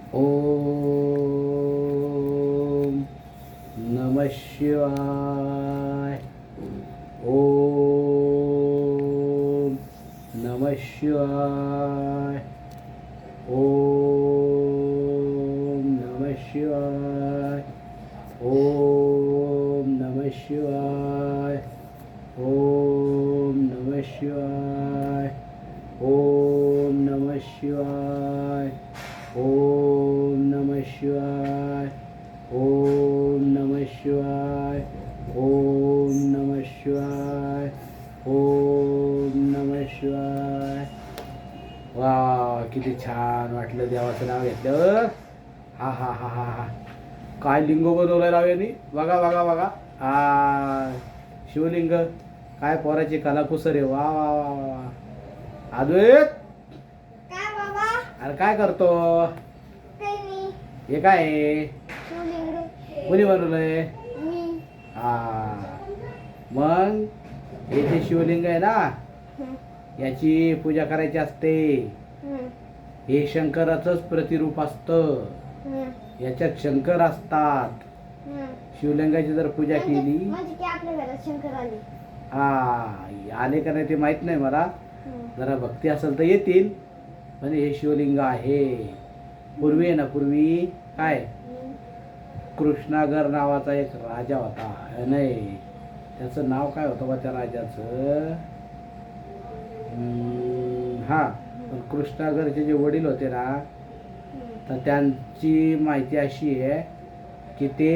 ओम नमः शिवाय. ओम नमः शिवाय. ओम नमः शिवाय. ओम नमः शिवाय. ओम नमः शिवाय. ओम नमः शिवाय. ओम नमः शिवाय. ओम नमः शिवाय. ओम नमः शिवाय. ओम नमः शिवाय. वा, किती छान वाटलं देवाचं नाव घेतल्यावर. हा हा हा हा हा. काय लिंग बनवलंय राव यांनी. बघा बघा बघा. हा शिवलिंग. काय पोराची कलाकुसर आहे. वा वा वा वा. अद्वैत, काय बाबा? अरे काय करतो. काही नाही. हे काय आहे? शिवलिंग. कोणी बनवलंय? मी. हा, मग हे जे शिवलिंग आहे ना, हं, याची पूजा करायची असते. हं, हे शंकराचंच प्रतिरूप असतं. हं, याच्यात शंकर असतात. हं. शिवलिंगाची जर पूजा केली, म्हणजे की आपल्या घरात शंकर आले. हा आले का नाही ते माहित नाही मला. हं, जरा भक्ती असेल तर येतील. पण हे शिवलिंग आहे. पूर्वी आहे ना, पूर्वी काय हं. कृष्णागर नावाचा एक राजा होता. नाही, त्याचं नाव काय होतं बा त्या राजाचं. हा, पण कृष्णागरचे जे वडील होते ना, तर त्यांची माहिती अशी आहे की ते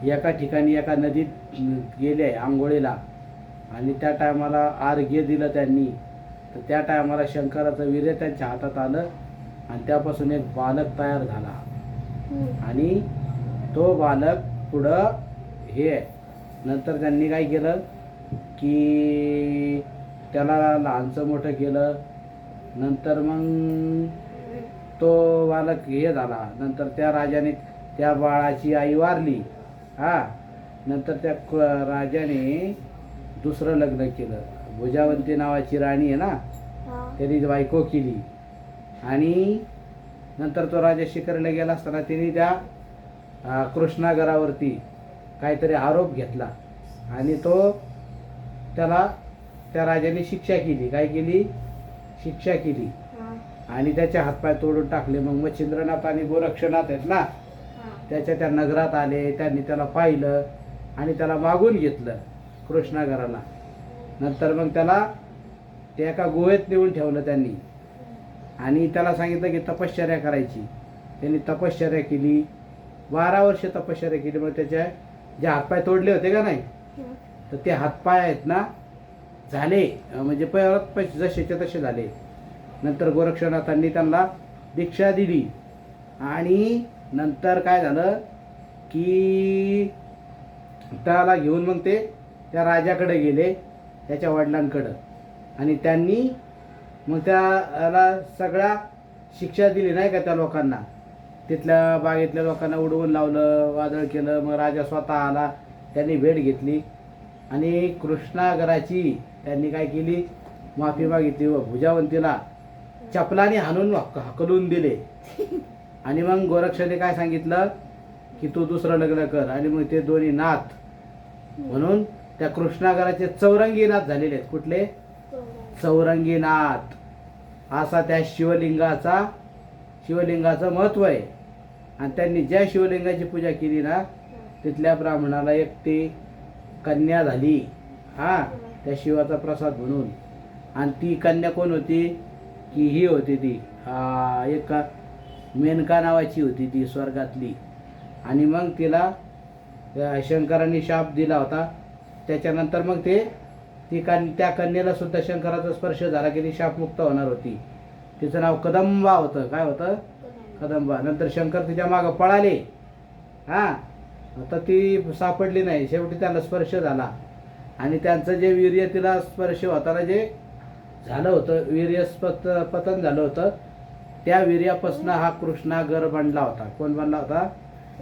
एका ठिकाणी एका नदीत गेले आंघोळीला, आणि त्या टायमाला अर्घ्य दिलं त्यांनी. तर त्या टायमाला शंकराचं वीर्य त्यांच्या हातात आलं, आणि त्यापासून एक बालक तयार झाला. आणि तो बालक पुढं हे नंतर त्यांनी काय केलं की त्याला लहानचं मोठं केलं. नंतर मग तो बालक हे झाला. नंतर त्या राजाने त्या बाळाची आई वारली. हा, नंतर त्या राजाने दुसरं लग्न केलं. भुजावंती नावाची राणी आहे ना, हा. त्यांनी बायको केली. आणि नंतर तो राजा शिकारीला गेला असताना त्यांनी त्या कृष्णागरावरती काहीतरी आरोप घेतला, आणि तो त्याला त्या राजाने शिक्षा केली. काय केली? शिक्षा केली. हा. आणि त्याचे हातपाय तोडून टाकले. मग मच्छिंद्रनाथ आणि गोरक्षनाथ आहेत ना, हा. त्याच्या त्या नगरात आले. त्यांनी त्याला पाहिलं आणि त्याला मागून घेतलं कृष्णागराला. नंतर मग त्याला ते एका गुहेत नेऊन ठेवलं त्यांनी, आणि त्याला सांगितलं की तपश्चर्या करायची. त्यांनी तपश्चर्या केली. 12 वर्ष तपश्चर्या केली. मग त्याचे जे हातपाय तोडले होते का नाही, हं. तर ते हातपाय आहेत ना झाले, म्हणजे परत जसेच्या तसे झाले. नंतर गोरक्षनाथांनी त्यांना दीक्षा दिली. आणि नंतर काय झालं की त्याला घेऊन मग ते त्या राजाकडे गेले, त्याच्या वडिलांकडं. आणि त्यांनी मग त्याला सगळ्या शिक्षा दिली नाही का त्या लोकांना. तिथल्या बागेतल्या लोकांना उडवून लावलं, वादळ केलं. मग राजा स्वतः आला, त्यांनी भेट घेतली, आणि कृष्णागराची त्यांनी काय केली, माफी मागितली व भुजावंतीला चपलाने हाणून हकलून दिले. आणि मग गोरक्षाने काय सांगितलं की तू दुसरं लग्न कर. आणि मग ते दोन्ही नाथ म्हणून त्या कृष्णागराचे चौरंगी नाथ झालेले आहेत. कुठले? चौरंगी नाथ. असा त्या शिवलिंगाचं महत्व आहे. आणि त्यांनी ज्या शिवलिंगाची पूजा केली ना, तिथल्या ब्राह्मणाला एक ती कन्या झाली. हा, त्या शिवाचा प्रसाद म्हणून. आणि ती कन्या कोण होती की ही होती ती एक मेनका नावाची होती ती स्वर्गातली. आणि मग तिला शंकरांनी शाप दिला होता. त्याच्यानंतर मग त्या कन्येला सुद्धा शंकराचा स्पर्श झाला की ती शापमुक्त होणार होती. तिचं नाव कदंबा होतं. काय होतं? कदंबा. नंतर शंकर तिच्या मागं पळाले. हा, आता ती सापडली नाही. शेवटी त्याला स्पर्श झाला, आणि त्यांचं जे वीर्य तिला स्पर्श होताना जे झालं होतं, वीर्य पतन झालं होतं, त्या वीर्यापासून हा कृष्णागर बनला होता. कोण बनला होता?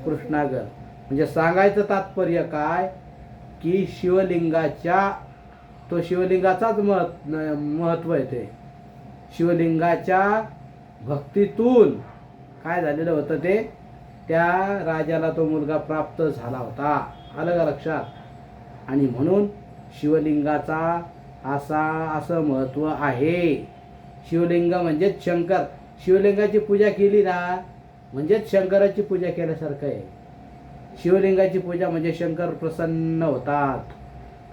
कृष्णागर. म्हणजे सांगायचं तात्पर्य काय की शिवलिंगाचाच महत्व आहे. ते शिवलिंगाच्या भक्तीतून काय झालेलं होतं ते, त्या राजाला तो मुलगा प्राप्त झाला होता. आलं का लक्षात? आणि म्हणून शिवलिंगाचा असं महत्त्व आहे. शिवलिंग म्हणजेच शंकर. शिवलिंगाची पूजा केली ना म्हणजेच शंकराची पूजा केल्यासारखं आहे. शिवलिंगाची पूजा म्हणजे शंकर प्रसन्न होतात.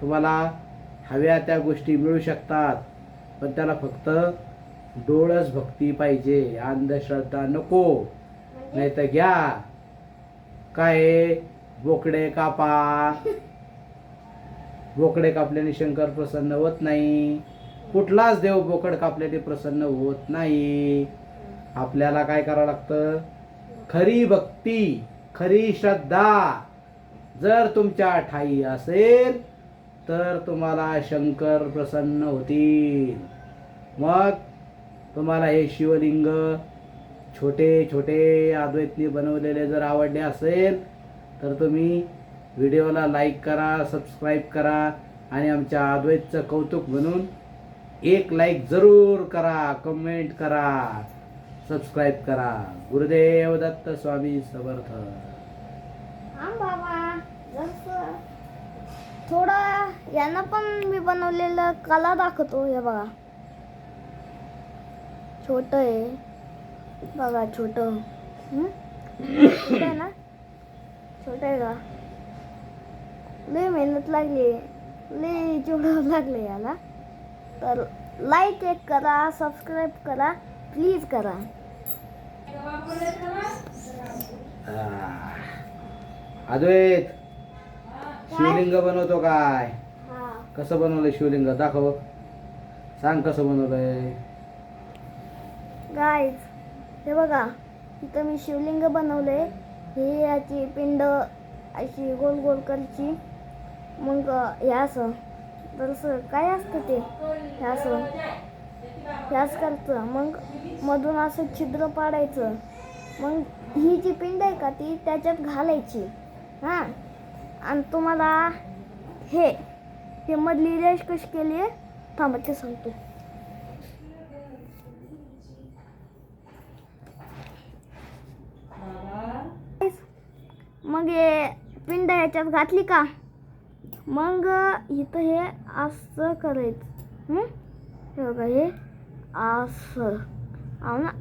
तुम्हाला हव्या त्या गोष्टी मिळू शकतात, पण त्याला फक्त डोळस भक्ती पाहिजे, अंधश्रद्धा नको. नाही तर घ्या काय बोकडे कापा. बोकडे कापल्याने शंकर प्रसन्न होत नाही. कुठलाच देव बोकड कापल्याने प्रसन्न होत नाही. आपल्याला काय करावं लागतं? खरी भक्ती, खरी श्रद्धा जर तुमच्या ठाई असेल तर तुम्हाला शंकर प्रसन्न होतील. मग तुम्हाला हे शिवलिंग छोटे छोटे अद्वैतनी बनवलेले जर आवडले असेल तर तुम्ही व्हिडिओला लाईक करा, सबस्क्राईब करा आणि आमच्या अद्वैतचं कौतुक म्हणून एक लाईक जरूर करा, कमेंट करा, सबस्क्राईब करा. गुरुदेव दत्त स्वामी समर्थ. हा बाबा, जसं थोडं यांना पण मी बनवलेलं कला दाखवतो. हे बघा, छोट आहे बघा, छोट आहे ना, छोट आहे का? लय मेहनत लागली, लय जेवढं लागले याला. तर लाईक एक करा, सबस्क्राईब करा, प्लीज करा. अद्वैत, शिवलिंग बनवतो काय? हा, कसं बनवलंय शिवलिंग? दाखव, सांग कसं बनवलंय. गाईज हे बघा, इथं मी शिवलिंग बनवले. ही याची पिंड अशी गोल गोल करायची. मग हे असं जसं काय असतं ते, हे असं ह्याच करायचं. मग मधून असं छिद्र पाडायचं. मग ही जी पिंड आहे का ती त्याच्यात घालायची. हां, आणि तुम्हाला हे मधली रेष कशी केली आहे थांबा ते सांगतो. मग हे पिंड ह्याच्यात घातली का, मग इथं हे असं करायचं. हे बघा, हे असं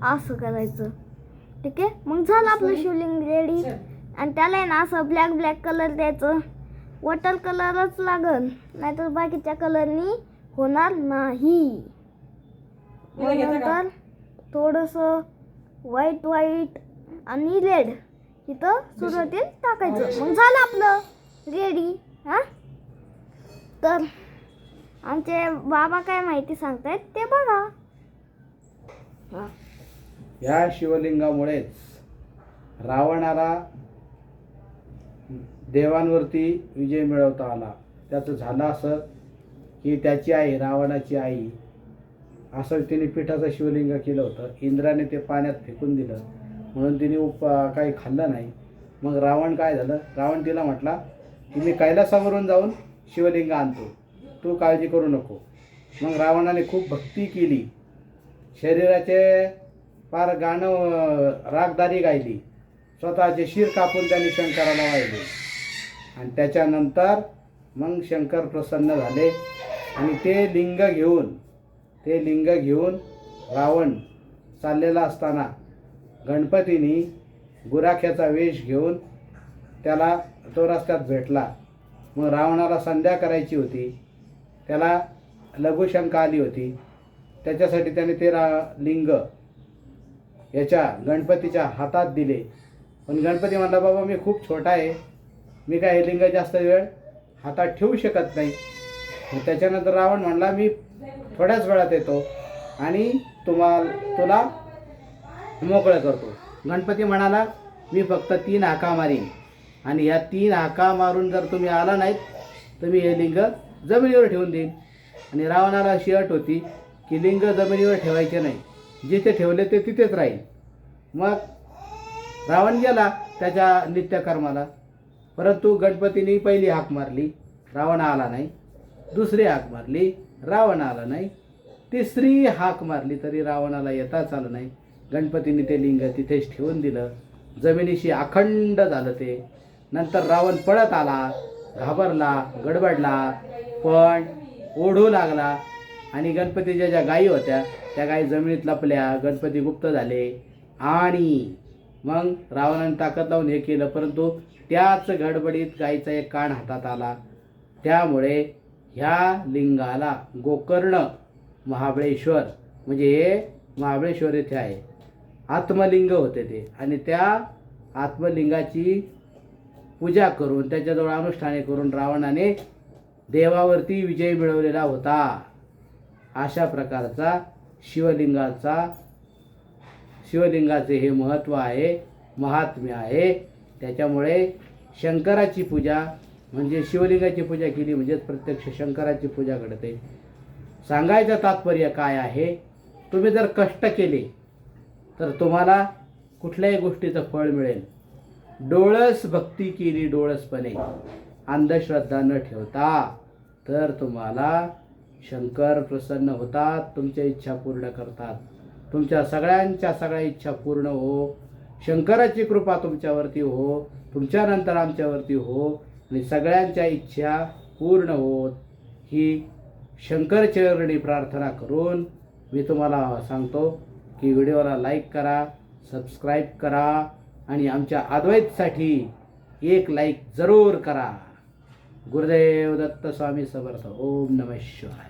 असं करायचं. ठीक आहे, मग झालं आपलं शिवलिंग रेडी. आणि त्याला आहे ना असं ब्लॅक ब्लॅक कलर द्यायचं. वॉटर कलरच लागल, नाहीतर बाकीच्या कलरनी होणार नाही. मग नंतर थोडंसं व्हाईट व्हाईट आणि रेड इथं सुरुवातीला टाकायचं. मग झालं आपलं रेडी. हां, तर आमचे बाबा काय माहिती सांगतायत ते बघा. हां, या शिवलिंगामुळेच रावणाला देवांवरती विजय मिळवता आला. त्याचं झालं असं की त्याची आई, रावणाची आई, असं तिने पिठाचं शिवलिंग केलं होतं. इंद्राने ते पाण्यात फेकून दिलं म्हणून तिने काही खाल्लं नाही. मग रावण काय झालं, रावण तिला म्हटला की मी कैलासावरून जाऊन शिवलिंग आणतो, तू काळजी करू नको. मग रावणाने खूप भक्ती केली, शरीराचे फार गाणं रागदारी गायली, स्वतःचे शिर कापून त्यांनी शंकराला वाहिले. आणि त्याच्यानंतर मग शंकर प्रसन्न झाले आणि ते लिंग घेऊन रावण चाललेला असताना गणपतीने गुराख्याचा वेश घेऊन त्याला तो रस्त्यात भेटला. मग रावणाला संध्या करायची होती, त्याला लघुशंका आली होती. त्याच्यासाठी त्याने ते लिंग याच्या गणपतीच्या हातात दिले. पण गणपती म्हणला, बाबा मी खूप छोटा आहे, मी काय हे लिंग जास्त वेळ हातात ठेवू शकत नाही. मग त्याच्यानंतर रावण म्हणला, मी थोड्याच वेळात येतो आणि तुला मोकळं करतो. गणपती म्हणाला, मी फक्त 3 हाका मारीन आणि ह्या 3 हाका मारून जर तुम्ही आला नाहीत तर मी हे लिंग जमिनीवर ठेवून देईन. आणि रावणाला अशी अट होती की लिंग जमिनीवर ठेवायचे नाही, जिथे ठेवले ते तिथेच राहील. मग रावण गेला त्याच्या नित्यकर्माला. परंतु गणपतीने पहिली हाक मारली, रावण आला नाही. दुसरी हाक मारली, रावण आला नाही. तिसरी हाक मारली तरी रावणाला येताच आलं नाही. गणपतीने ते लिंग तिथेच ठेवून दिलं. जमिनीशी अखंड झालं ते. नंतर रावण पळत आला, घाबरला, गडबडला, पण ओढू लागला आणि गणपतीच्या ज्या गायी होत्या त्या गायी जमिनीत लपल्या, गणपती गुप्त झाले आणि मग रावणाने ताकद लावून हे केलं, परंतु त्याच गडबडीत गायीचा एक कान हातात आला. त्यामुळे ह्या लिंगाला गोकर्ण महाबळेश्वर, म्हणजे हे महाबळेश्वर येथे आहे, आत्मलिंग होते ते. आणि त्या आत्मलिंगाची पूजा करून त्याच्याजवळ अनुष्ठाने करून रावणाने देवावरती विजय मिळवलेला होता. अशा प्रकारचा शिवलिंगाचे हे महत्त्व आहे, महात्म्य आहे. त्याच्यामुळे शंकराची पूजा म्हणजे शिवलिंगाची पूजा केली म्हणजेच प्रत्यक्ष शंकराची पूजा घडते. सांगायचं तात्पर्य काय आहे, तुम्ही जर कष्ट केले तर तुम्हाला कुठल्याही गोष्टीचं फळ मिळेल. डोळस भक्ती केली डोळसपणे, अंधश्रद्धा न ठेवता, तर तुम्हाला शंकर प्रसन्न होतात, तुमच्या इच्छा पूर्ण करतात. तुमच्या सगळ्या इच्छा पूर्ण हो, शंकराची कृपा तुमच्यावरती हो, तुमच्यानंतर आमच्यावरती हो आणि सगळ्यांच्या इच्छा पूर्ण होत, ही शंकरचरणी प्रार्थना करून मी तुम्हाला सांगतो की व्हिडिओला लाईक करा, सबस्क्राईब करा आणि आमच्या अद्वैतसाठी एक लाईक जरूर करा. गुरुदेव दत्त स्वामी समर्थ. ओम नमः शिवाय.